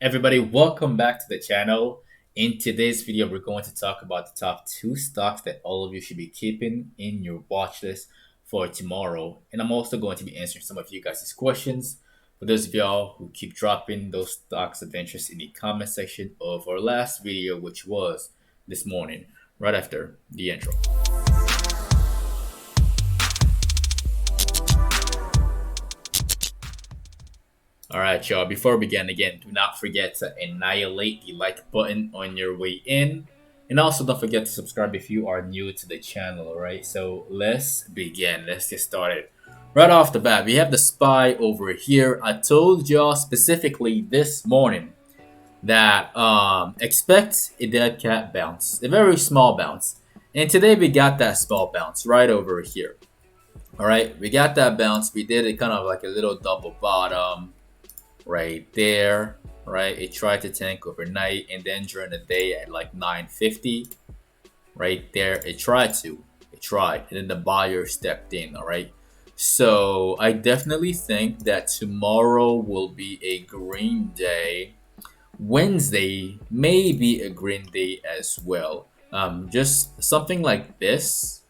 Everybody, welcome back to the channel. In today's video, we're going to talk about the top two stocks that all of you should be keeping in your watch list for tomorrow. And I'm also going to be answering some of you guys' questions. For those of y'all who keep dropping those stocks of interest in the comment section of our last video, which was this morning, right after the intro. All right, y'all. Before we begin, again, do not forget to annihilate the like button on your way in. And also don't forget to subscribe if you are new to the channel, all right? So let's begin. Let's get started. Right off the bat, we have the SPY over here. I told y'all specifically this morning that expect a dead cat bounce, a very small bounce. And today we got that small bounce right over here. All right, we got that bounce. We did it kind of like a little double bottom right there, right? It tried to tank overnight, and then during the day at like 9:50, right there, it tried, and then the buyer stepped in. All right, so I definitely think that tomorrow will be a green day. Wednesday may be a green day as well. Just something like this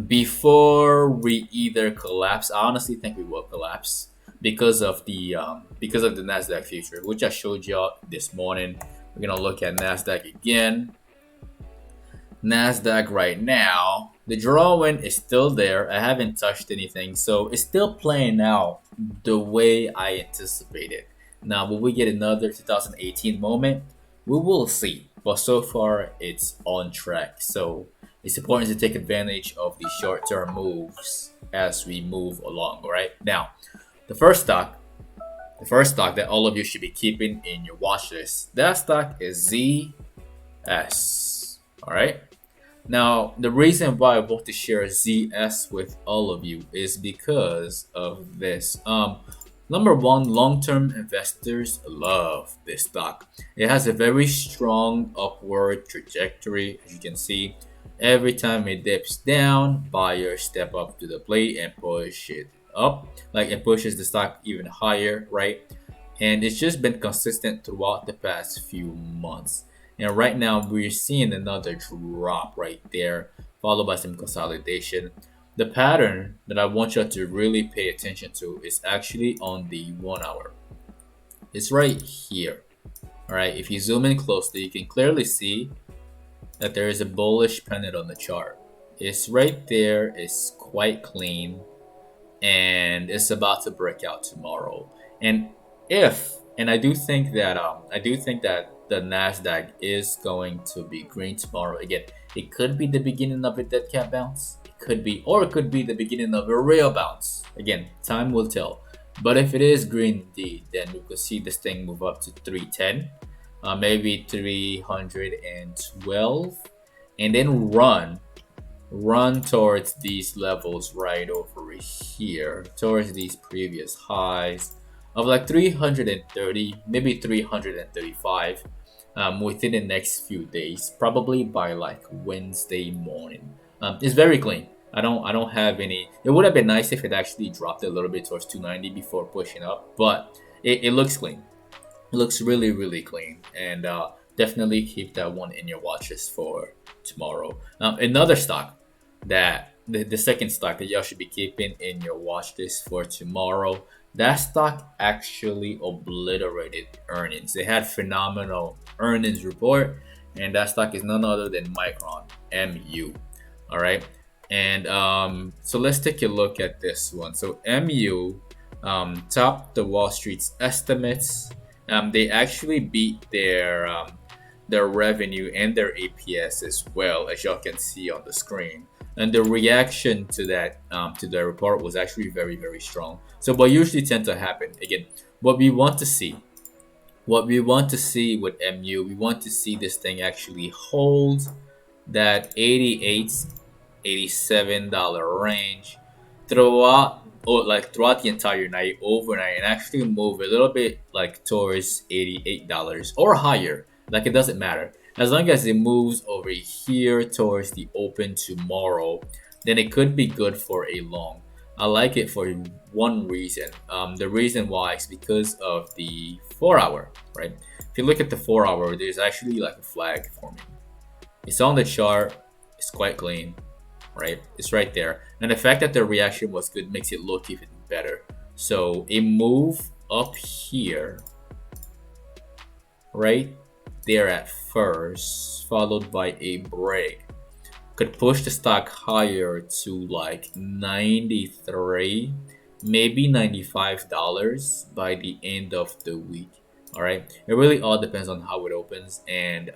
before we either collapse. I honestly think we will collapse because of the Nasdaq future, which I showed y'all this morning. We're gonna look at Nasdaq again. Nasdaq right now, the drawing is still there. I haven't touched anything, so it's still playing out the way I anticipated. Now, will we get another 2018 moment? We will see. But so far, it's on track. So it's important to take advantage of the short-term moves as we move along. All right. Now, the first stock that all of you should be keeping in your watch list. That stock is ZS. All right. Now, the reason why I want to share ZS with all of you is because of this. Number one, long-term investors love this stock. It has a very strong upward trajectory, as you can see. Every time it dips down, buyers step up to the plate and push it up, like it pushes the stock even higher, right? And it's just been consistent throughout the past few months. And right now we're seeing another drop right there, followed by some consolidation. The pattern that I want you to really pay attention to is actually on the 1 hour. It's right here. All right, if you zoom in closely, you can clearly see that there is a bullish pennant on the chart. It's right there. It's quite clean, and it's about to break out tomorrow. And I do think that the Nasdaq is going to be green tomorrow. Again, it could be the beginning of a dead cat bounce. It could be, or it could be the beginning of a real bounce. Again, time will tell. But if it is green indeed, then we could see this thing move up to 310, maybe 312, and then run towards these levels right over here, towards these previous highs of like 330, maybe 335, within the next few days, probably by like Wednesday morning. It's very clean. I don't have any. It would have been nice if it actually dropped a little bit towards 290 before pushing up, but it looks clean. It looks really clean, and definitely keep that one in your watch list for tomorrow. Another stock that the second stock that y'all should be keeping in your watch list for tomorrow. That stock actually obliterated earnings. They had phenomenal earnings report, and that stock is none other than Micron, MU. All right, and so let's take a look at this one. So MU topped the Wall Street's estimates. They actually beat their revenue and their APS as well, as y'all can see on the screen. And the reaction to that to the report was actually very strong. So what usually tends to happen, again, what we want to see with MU, we want to see this thing actually hold that 88 $87 range throughout the entire night, overnight, and actually move a little bit like towards $88 or higher. Like, it doesn't matter. As long as it moves over here towards the open tomorrow, then it could be good for a long. I like it for one reason. The reason why is because of the 4 hour, right? If you look at the 4 hour, there's actually like a flag forming. It's on the chart. It's quite clean, right? It's right there. And the fact that the reaction was good makes it look even better. So a move up here, right there at first, followed by a break, could push the stock higher to like 93, maybe $95 by the end of the week. All right, it really all depends on how it opens, and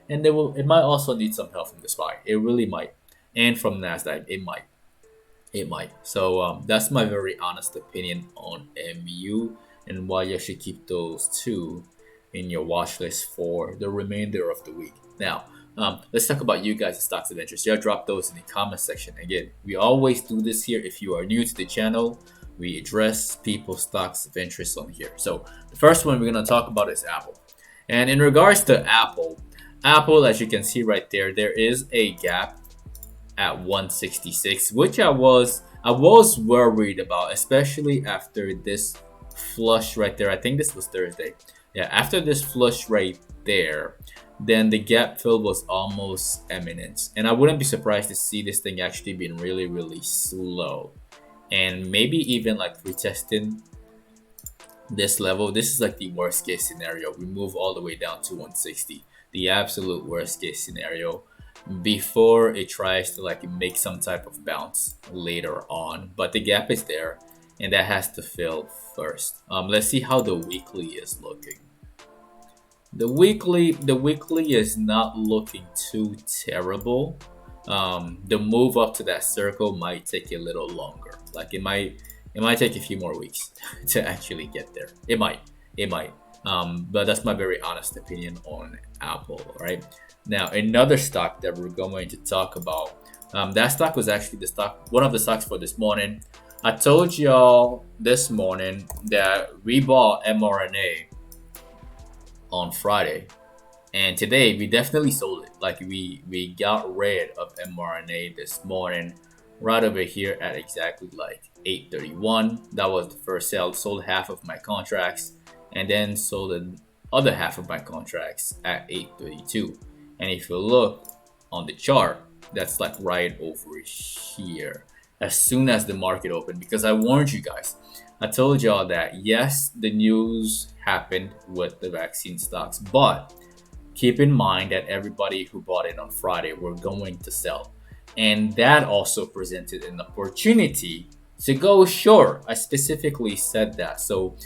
it might also need some help from the SPY. It really might, and from Nasdaq, it might. So that's my very honest opinion on MU and why you should keep those two in your watch list for the remainder of the week. Now, let's talk about you guys' stocks of interest. Yeah, drop those in the comment section. Again, we always do this here. If you are new to the channel, we address people's stocks of interest on here. So the first one we're going to talk about is Apple. And in regards to Apple, as you can see right there, there is a gap at 166, which I was worried about, especially after this flush right there. I think this was Thursday. Yeah, after this flush right there, then the gap fill was almost imminent, and I wouldn't be surprised to see this thing actually being really, really slow, and maybe even like retesting this level. This is like the worst case scenario. We move all the way down to 160, the absolute worst case scenario, before it tries to like make some type of bounce later on. But the gap is there, and that has to fill first. Let's see how the weekly is looking. The weekly is not looking too terrible. The move up to that circle might take a little longer. Like it might take a few more weeks to actually get there. It might. But that's my very honest opinion on Apple. Right now, another stock that we're going to talk about. That stock was actually one of the stocks for this morning. I told y'all this morning that we bought MRNA on Friday, and today we definitely sold it. Like we got rid of MRNA this morning, right over here at exactly like 8:31. That was the first sale. Sold half of my contracts, and then sold the other half of my contracts at 8:32. And if you look on the chart, that's like right over here as soon as the market opened, because I warned you guys. I told y'all that yes, the news happened with the vaccine stocks, but keep in mind that everybody who bought it on Friday were going to sell. And that also presented an opportunity to go short. I specifically said that. So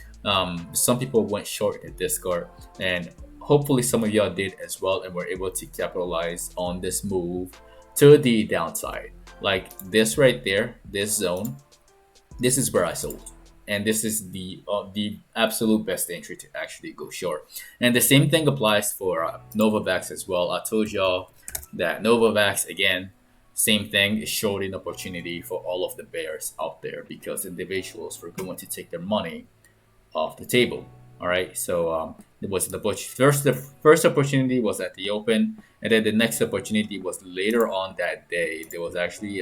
some people went short in Discord, and hopefully some of y'all did as well, and were able to capitalize on this move to the downside. Like this right there, this zone, this is where I sold. And this is the absolute best entry to actually go short. And the same thing applies for Novavax as well. I told y'all that Novavax, again, same thing, is showed an opportunity for all of the bears out there, because individuals were going to take their money off the table. All right, so it was the first opportunity was at the open, and then the next opportunity was later on that day. There was actually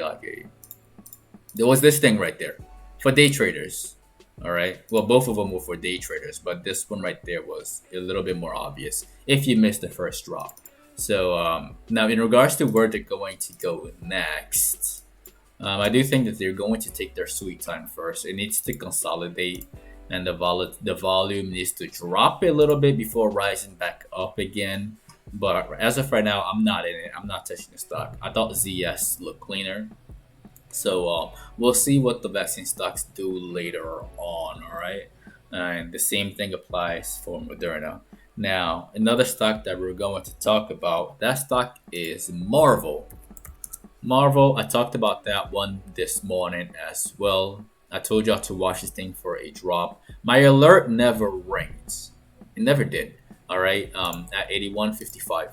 there was this thing right there for day traders. All right, well, both of them were for day traders, but this one right there was a little bit more obvious if you missed the first drop. So now in regards to where they're going to go next, I do think that they're going to take their sweet time first. It needs to consolidate, and the volume needs to drop a little bit before rising back up again. But as of right now, I'm not in it. I'm not touching the stock. I thought ZS looked cleaner. So we'll see what the vaccine stocks do later on. All right, and the same thing applies for Moderna. Now, another stock that we're going to talk about, that stock is Marvel. I talked about that one this morning as well. I told y'all to watch this thing for a drop. My alert never rings. It never did. All right, at 81.55.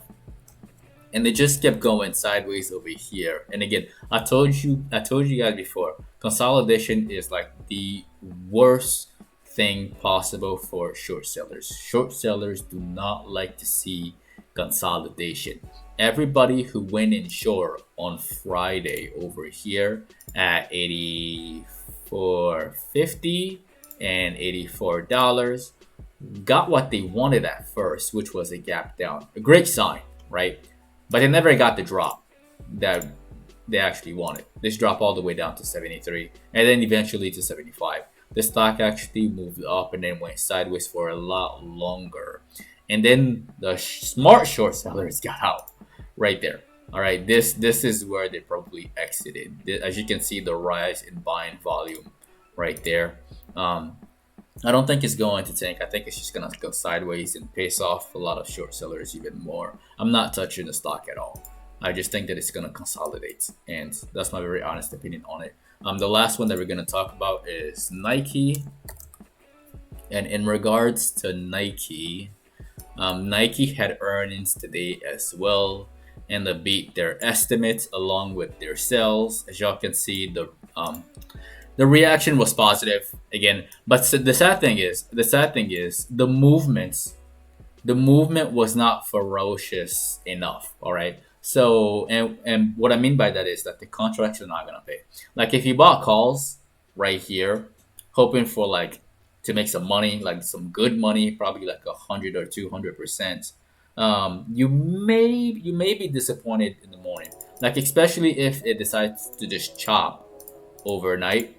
And they just kept going sideways over here. And again, I told you guys before, consolidation is like the worst thing possible for short sellers. Short sellers do not like to see consolidation. Everybody who went in short on Friday over here at 84 for $50 and $84. Got what they wanted at first, which was a gap down. A great sign, right? But they never got the drop that they actually wanted. This dropped all the way down to 73 and then eventually to 75. The stock actually moved up and then went sideways for a lot longer. And then the smart short sellers got out right there. All right, this is where they probably exited. As you can see, the rise in buying volume right there. I don't think it's going to tank. I think it's just gonna go sideways and piss off a lot of short sellers even more. I'm not touching the stock at all. I just think that it's gonna consolidate, and that's my very honest opinion on it. The last one that we're gonna talk about is Nike, and in regards to Nike, Nike had earnings today as well, and they beat their estimates along with their sales. As y'all can see, the reaction was positive again, but the sad thing is the movement was not ferocious enough. All right. So and what I mean by that is that the contracts are not gonna pay. Like if you bought calls right here, hoping for like to make some money, like some good money, probably like 100 or 200%. You may be disappointed in the morning, like especially if it decides to just chop overnight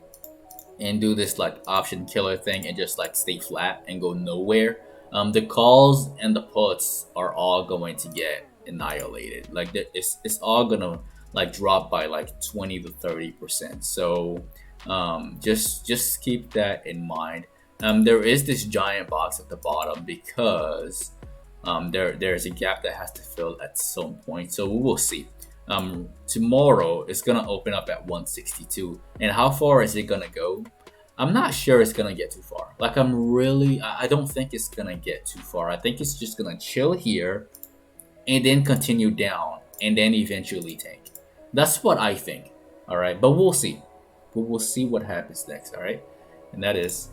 and do this like option killer thing and just like stay flat and go nowhere. The calls and the puts are all going to get annihilated. Like it's all gonna like drop by like 20 to 30%. So just keep that in mind. There is this giant box at the bottom because there's a gap that has to fill at some point. So we will see. Tomorrow it's gonna open up at 162, and how far is it gonna go? I'm not sure it's gonna get too far. Like I don't think it's gonna get too far. I think it's just gonna chill here and then continue down and then eventually tank. That's what I think. All right, but we'll see. We'll see what happens next. All right, and that is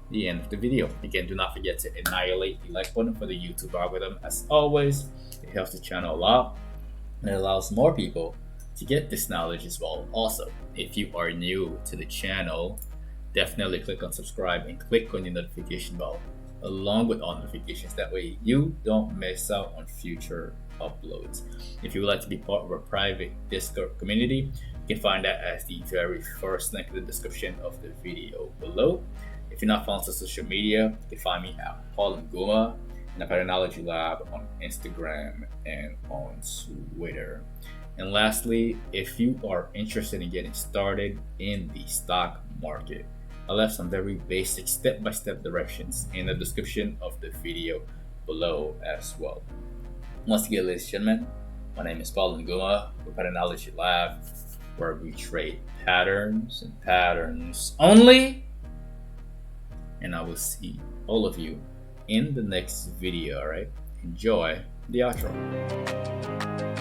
the end of the video. Again, do not forget to annihilate the like button for the YouTube algorithm. As always, it helps the channel a lot and it allows more people to get this knowledge as well. Also, if you are new to the channel, definitely click on subscribe and click on the notification bell along with all notifications. That way you don't miss out on future uploads. If you would like to be part of our private Discord community, you can find that as the very first link in the description of the video below. If you're not following us on social media, you can find me at Ngumah in the PATTERNOLOGY LAB on Instagram and on Twitter. And lastly, if you are interested in getting started in the stock market, I left some very basic step-by-step directions in the description of the video below as well. Once again, ladies and gentlemen, my name is Ngumah with PATTERNOLOGY LAB, where we trade patterns and patterns only. And I will see all of you in the next video. All right, enjoy the outro.